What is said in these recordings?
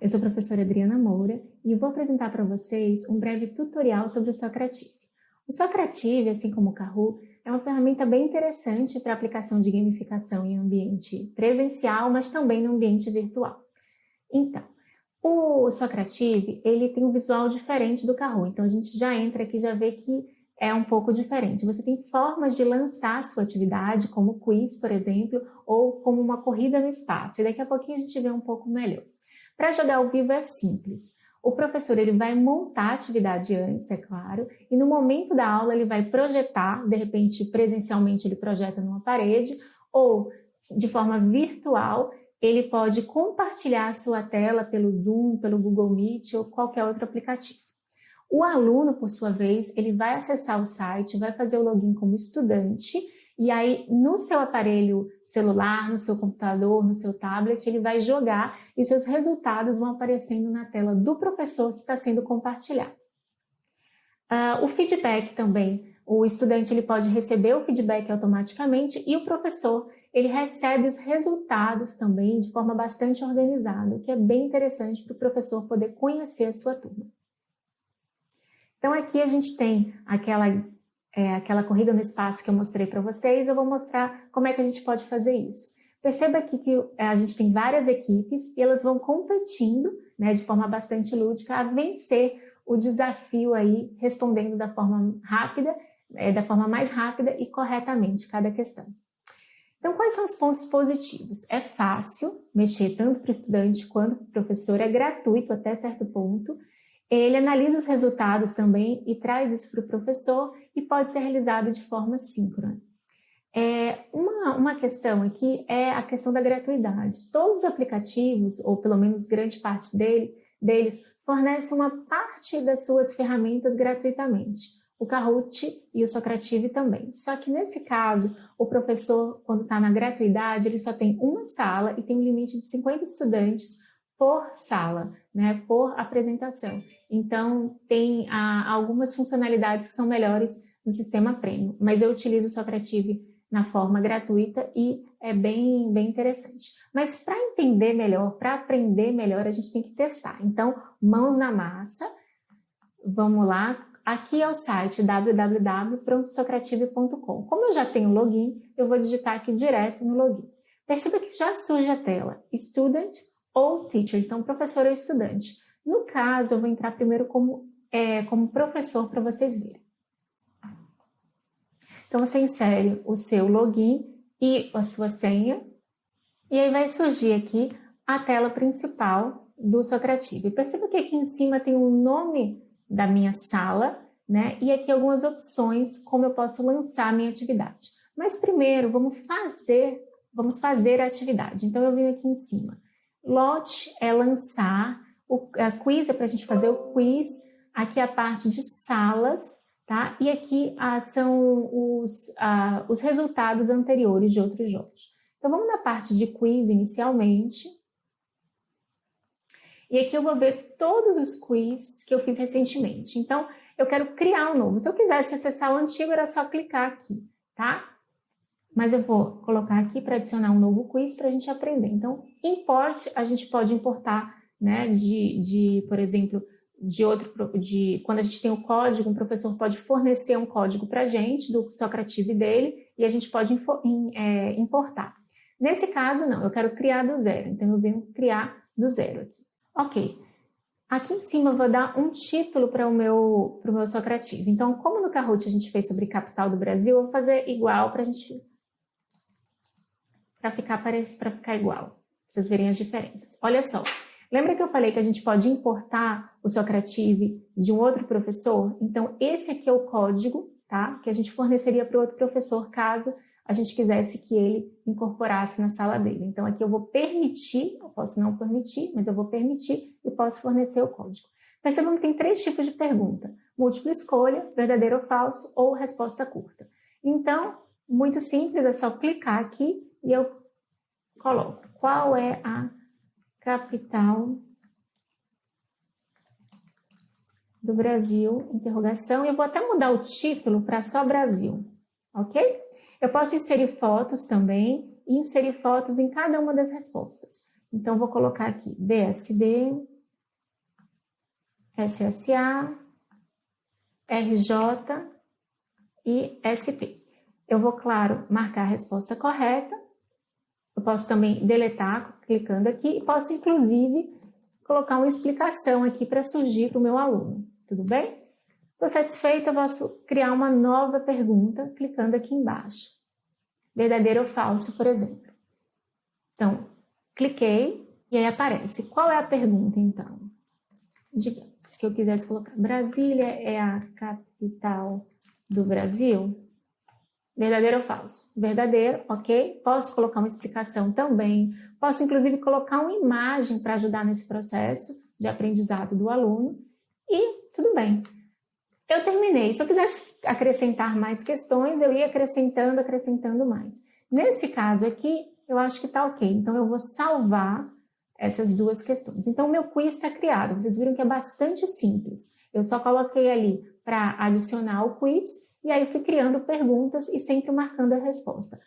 eu sou a professora Adriana Moura e vou apresentar para vocês um breve tutorial sobre o Socrative. O Socrative, assim como o Kahoot, é uma ferramenta bem interessante para aplicação de gamificação em ambiente presencial, mas também no ambiente virtual. Então, o Socrative, ele tem um visual diferente do Kahoot, então a gente já entra aqui e já vê que é um pouco diferente. Você tem formas de lançar a sua atividade, como quiz, por exemplo, ou como uma corrida no espaço. E daqui a pouquinho a gente vê um pouco melhor. Para jogar ao vivo é simples. O professor ele vai montar a atividade antes, é claro, e no momento da aula ele vai projetar, de repente presencialmente ele projeta numa parede, ou de forma virtual, ele pode compartilhar a sua tela pelo Zoom, pelo Google Meet ou qualquer outro aplicativo. O aluno, por sua vez, ele vai acessar o site, vai fazer o login como estudante e aí no seu aparelho celular, no seu computador, no seu tablet, ele vai jogar e seus resultados vão aparecendo na tela do professor que está sendo compartilhado. O feedback também, o estudante ele pode receber o feedback automaticamente e o professor ele recebe os resultados também de forma bastante organizada, o que é bem interessante para o professor poder conhecer a sua turma. Então aqui a gente tem aquela corrida no espaço que eu mostrei para vocês, eu vou mostrar como é que a gente pode fazer isso. Perceba aqui que a gente tem várias equipes e elas vão competindo, né, de forma bastante lúdica a vencer o desafio aí, respondendo da forma rápida, da forma mais rápida e corretamente cada questão. Então, quais são os pontos positivos? É fácil mexer tanto para o estudante quanto para o professor, é gratuito até certo ponto, ele analisa os resultados também e traz isso para o professor e pode ser realizado de forma síncrona. Uma questão aqui é a questão da gratuidade. Todos os aplicativos, ou pelo menos grande parte deles, fornecem uma parte das suas ferramentas gratuitamente. O Kahoot e o Socrative também. Só que nesse caso, o professor, quando está na gratuidade, ele só tem uma sala e tem um limite de 50 estudantes por sala, né, por apresentação. Então, tem algumas funcionalidades que são melhores no sistema Premium, mas eu utilizo o Socrative na forma gratuita e é bem interessante. Mas para entender melhor, para aprender melhor, a gente tem que testar. Então, mãos na massa, vamos lá. Aqui é o site www.socrative.com. Como eu já tenho login, eu vou digitar aqui direto no login. Perceba que já surge a tela Student ou Teacher, então professor ou estudante. No caso, eu vou entrar primeiro como professor para vocês verem. Então, você insere o seu login e a sua senha, e aí vai surgir aqui a tela principal do Socrative. Perceba que aqui em cima tem o nome da minha sala, né? E aqui algumas opções como eu posso lançar a minha atividade. Mas primeiro, vamos fazer a atividade. Então, eu venho aqui em cima. Launch é lançar, a quiz é para a gente fazer o quiz, aqui é a parte de salas, tá? E aqui são os resultados anteriores de outros jogos. Então, vamos na parte de quiz inicialmente. E aqui eu vou ver todos os quiz que eu fiz recentemente. Então, eu quero criar um novo. Se eu quisesse acessar o antigo, era só clicar aqui, tá? Mas eu vou colocar aqui para adicionar um novo quiz para a gente aprender. Então, import, a gente pode importar, né, por exemplo, quando a gente tem o código, um professor pode fornecer um código para a gente, do Socrative dele, e a gente pode importar. Nesse caso, não, eu quero criar do zero, então eu venho criar do zero aqui. Ok, aqui em cima eu vou dar um título para o meu Socrative. Então, como no Kahoot a gente fez sobre capital do Brasil, eu vou fazer igual para ficar igual, pra vocês verem as diferenças. Olha só, lembra que eu falei que a gente pode importar o Socrative de um outro professor? Então, esse aqui é o código, tá? Que a gente forneceria para o outro professor, caso a gente quisesse que ele incorporasse na sala dele. Então, aqui eu vou permitir, eu posso não permitir, mas eu vou permitir e posso fornecer o código. Percebam que tem 3 tipos de pergunta: múltipla escolha, verdadeiro ou falso, ou resposta curta. Então, muito simples, é só clicar aqui e eu coloco qual é a capital do Brasil, interrogação, e eu vou até mudar o título para só Brasil, ok? Eu posso inserir fotos também e inserir fotos em cada uma das respostas. Então, vou colocar aqui BSB, SSA, RJ e SP. Eu vou, claro, marcar a resposta correta. Eu posso também deletar clicando aqui e posso, inclusive, colocar uma explicação aqui para surgir para o meu aluno. Tudo bem? Estou satisfeita, eu posso criar uma nova pergunta clicando aqui embaixo. Verdadeiro ou falso, por exemplo. Então, cliquei e aí aparece. Qual é a pergunta, então? Digamos que eu quisesse colocar Brasília é a capital do Brasil? Verdadeiro ou falso? Verdadeiro, ok. Posso colocar uma explicação também. Posso, inclusive, colocar uma imagem para ajudar nesse processo de aprendizado do aluno. E tudo bem. Eu terminei. Se eu quisesse acrescentar mais questões, eu ia acrescentando mais. Nesse caso aqui, eu acho que está ok. Então, eu vou salvar essas duas questões. Então, o meu quiz está criado. Vocês viram que é bastante simples. Eu só coloquei ali para adicionar o quiz e aí fui criando perguntas e sempre marcando a resposta.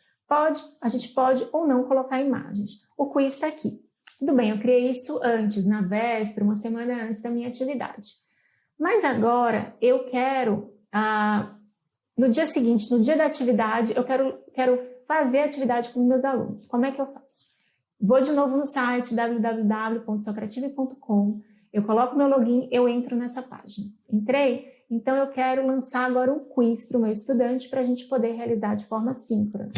A gente pode ou não colocar imagens. O quiz está aqui. Tudo bem, eu criei isso antes, na véspera, uma semana antes da minha atividade. Mas agora eu quero, no dia seguinte, no dia da atividade, eu quero fazer a atividade com os meus alunos. Como é que eu faço? Vou de novo no site www.socrative.com, eu coloco meu login, eu entro nessa página. Entrei? Então eu quero lançar agora um quiz para o meu estudante para a gente poder realizar de forma síncrona.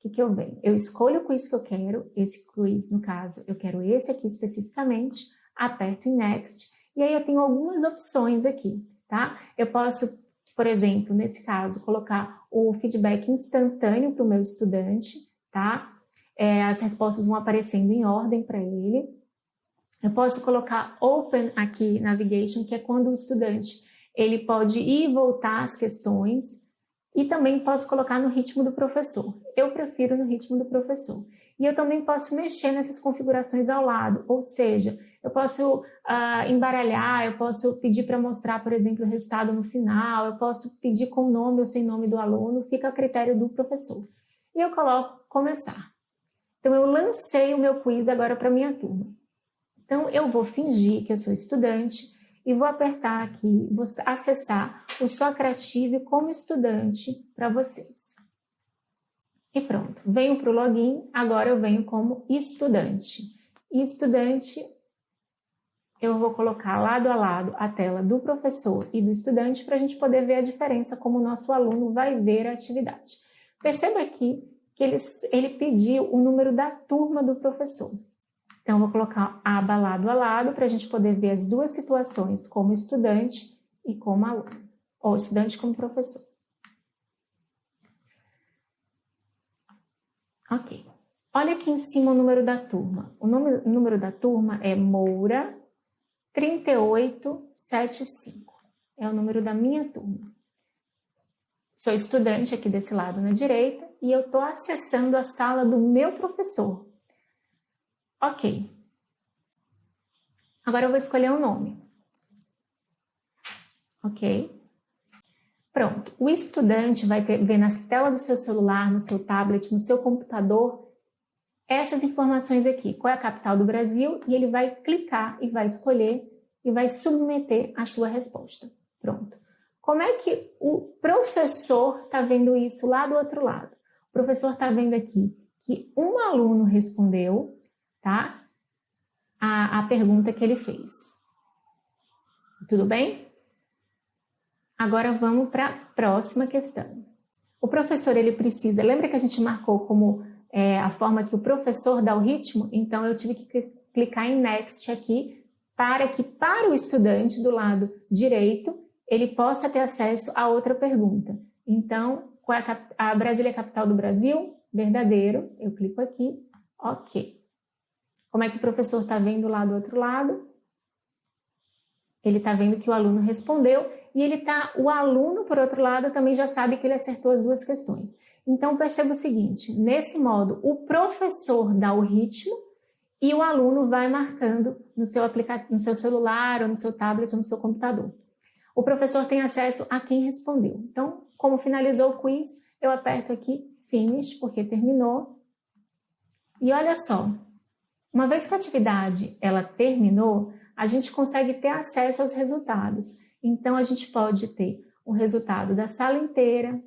O que eu venho? Eu escolho o quiz que eu quero, esse quiz, no caso, eu quero esse aqui especificamente, aperto em Next, e aí eu tenho algumas opções aqui, tá? Eu posso, por exemplo, nesse caso, colocar o feedback instantâneo para o meu estudante, tá? As respostas vão aparecendo em ordem para ele. Eu posso colocar Open aqui, Navigation, que é quando o estudante ele pode ir e voltar as questões, e também posso colocar no ritmo do professor. Eu prefiro no ritmo do professor. E eu também posso mexer nessas configurações ao lado, ou seja, eu posso embaralhar, eu posso pedir para mostrar, por exemplo, o resultado no final, eu posso pedir com nome ou sem nome do aluno, fica a critério do professor. E eu coloco começar. Então, eu lancei o meu quiz agora para a minha turma. Então, eu vou fingir que eu sou estudante e vou apertar aqui, vou acessar o Socrative como estudante para vocês. E pronto, venho para o login, agora eu venho como estudante. E estudante, eu vou colocar lado a lado a tela do professor e do estudante para a gente poder ver a diferença como o nosso aluno vai ver a atividade. Perceba aqui que ele pediu o número da turma do professor. Então, eu vou colocar a aba lado a lado para a gente poder ver as duas situações, como estudante e como aluno, ou estudante como professor. Ok. Olha aqui em cima o número da turma. O número da turma é Moura 3875. É o número da minha turma. Sou estudante aqui desse lado na direita e eu estou acessando a sala do meu professor. Ok. Agora eu vou escolher um nome. Ok. Pronto. O estudante vai ver na tela do seu celular, no seu tablet, no seu computador, essas informações aqui. Qual é a capital do Brasil? E ele vai clicar e vai escolher e vai submeter a sua resposta. Pronto. Como é que o professor está vendo isso lá do outro lado? O professor está vendo aqui que um aluno respondeu, tá? A pergunta que ele fez. Tudo bem? Agora vamos para a próxima questão. O professor, ele precisa... Lembra que a gente marcou como a forma que o professor dá o ritmo? Então, eu tive que clicar em Next aqui para que, para o estudante do lado direito, ele possa ter acesso a outra pergunta. Então, qual é a Brasília é a capital do Brasil? Verdadeiro. Eu clico aqui. Ok. Como é que o professor está vendo lá do outro lado? Ele está vendo que o aluno respondeu e o aluno, por outro lado, também já sabe que ele acertou as duas questões. Então, perceba o seguinte, nesse modo, o professor dá o ritmo e o aluno vai marcando no seu celular, ou no seu tablet, ou no seu computador. O professor tem acesso a quem respondeu. Então, como finalizou o quiz, eu aperto aqui Finish, porque terminou. E olha só, uma vez que a atividade ela terminou, a gente consegue ter acesso aos resultados. Então, a gente pode ter o resultado da sala inteira,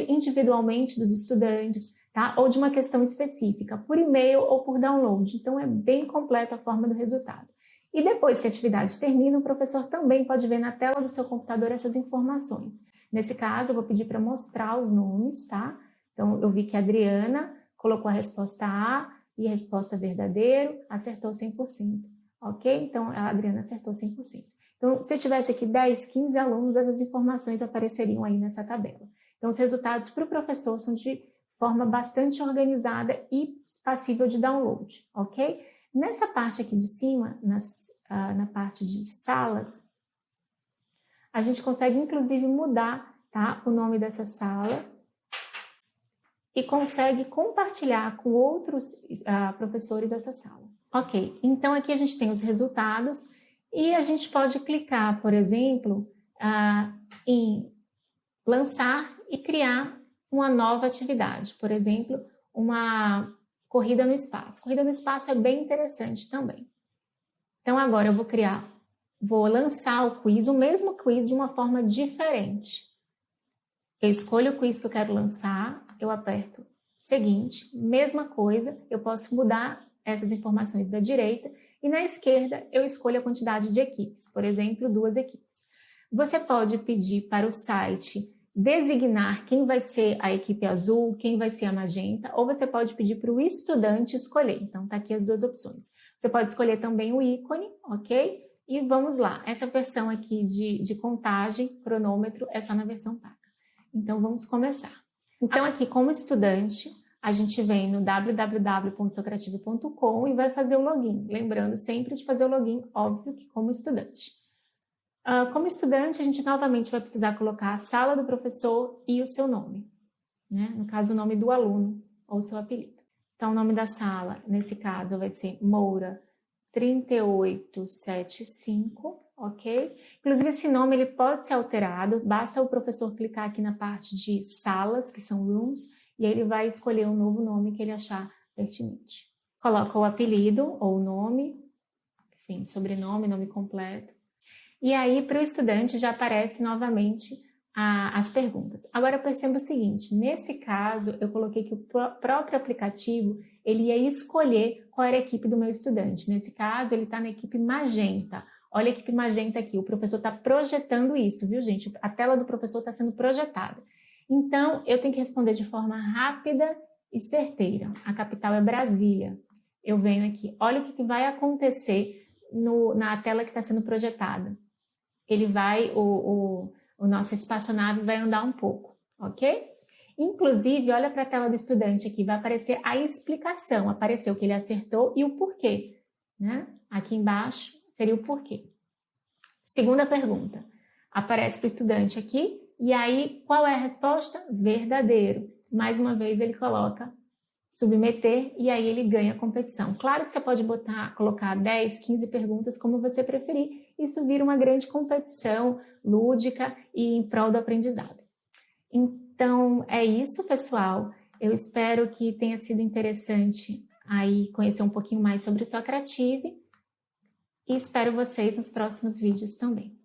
individualmente dos estudantes, tá? Ou de uma questão específica, por e-mail ou por download. Então, é bem completa a forma do resultado. E depois que a atividade termina, o professor também pode ver na tela do seu computador essas informações. Nesse caso, eu vou pedir para mostrar os nomes, tá? Então, eu vi que a Adriana colocou a resposta A e a resposta verdadeiro, acertou 100%, ok? Então, a Adriana acertou 100%. Então, se tivesse aqui 10, 15 alunos, essas informações apareceriam aí nessa tabela. Então, os resultados para o professor são de forma bastante organizada e passível de download, ok? Nessa parte aqui de cima, na parte de salas, a gente consegue inclusive mudar, tá, o nome dessa sala e consegue compartilhar com outros professores essa sala. Ok, então aqui a gente tem os resultados e a gente pode clicar, por exemplo, em lançar e criar uma nova atividade, por exemplo, uma corrida no espaço. Corrida no espaço é bem interessante também. Então agora eu vou lançar o quiz, o mesmo quiz de uma forma diferente. Eu escolho o quiz que eu quero lançar, eu aperto seguinte, mesma coisa, eu posso mudar essas informações da direita e na esquerda eu escolho a quantidade de equipes, por exemplo, 2 equipes. Você pode pedir para o site designar quem vai ser a equipe azul, quem vai ser a magenta, ou você pode pedir para o estudante escolher. Então, tá aqui as 2 opções. Você pode escolher também o ícone, ok? E vamos lá. Essa versão aqui de contagem, cronômetro, é só na versão paga. Então, vamos começar. Então, aqui como estudante, a gente vem no www.socrative.com e vai fazer o login. Lembrando sempre de fazer o login, óbvio que como estudante. Como estudante, a gente novamente vai precisar colocar a sala do professor e o seu nome, né? No caso, o nome do aluno ou o seu apelido. Então, o nome da sala, nesse caso, vai ser Moura 3875, ok? Inclusive, esse nome ele pode ser alterado, basta o professor clicar aqui na parte de salas, que são rooms, e aí ele vai escolher um novo nome que ele achar pertinente. Coloca o apelido ou o nome, enfim, sobrenome, nome completo. E aí, para o estudante, já aparece novamente as perguntas. Agora, perceba o seguinte, nesse caso, eu coloquei que o próprio aplicativo, ele ia escolher qual era a equipe do meu estudante. Nesse caso, ele está na equipe magenta. Olha a equipe magenta aqui, o professor está projetando isso, viu, gente? A tela do professor está sendo projetada. Então, eu tenho que responder de forma rápida e certeira. A capital é Brasília. Eu venho aqui, olha o que vai acontecer na tela que está sendo projetada. Ele vai, o nosso espaçonave vai andar um pouco, ok? Inclusive, olha para a tela do estudante aqui, vai aparecer a explicação, apareceu o que ele acertou e o porquê, né? Aqui embaixo seria o porquê. Segunda pergunta, aparece para o estudante aqui, e aí qual é a resposta? Verdadeiro. Mais uma vez ele coloca submeter e aí ele ganha a competição. Claro que você pode colocar 10, 15 perguntas como você preferir, isso vira uma grande competição lúdica e em prol do aprendizado. Então é isso, pessoal. Eu espero que tenha sido interessante aí conhecer um pouquinho mais sobre o Socrative e espero vocês nos próximos vídeos também.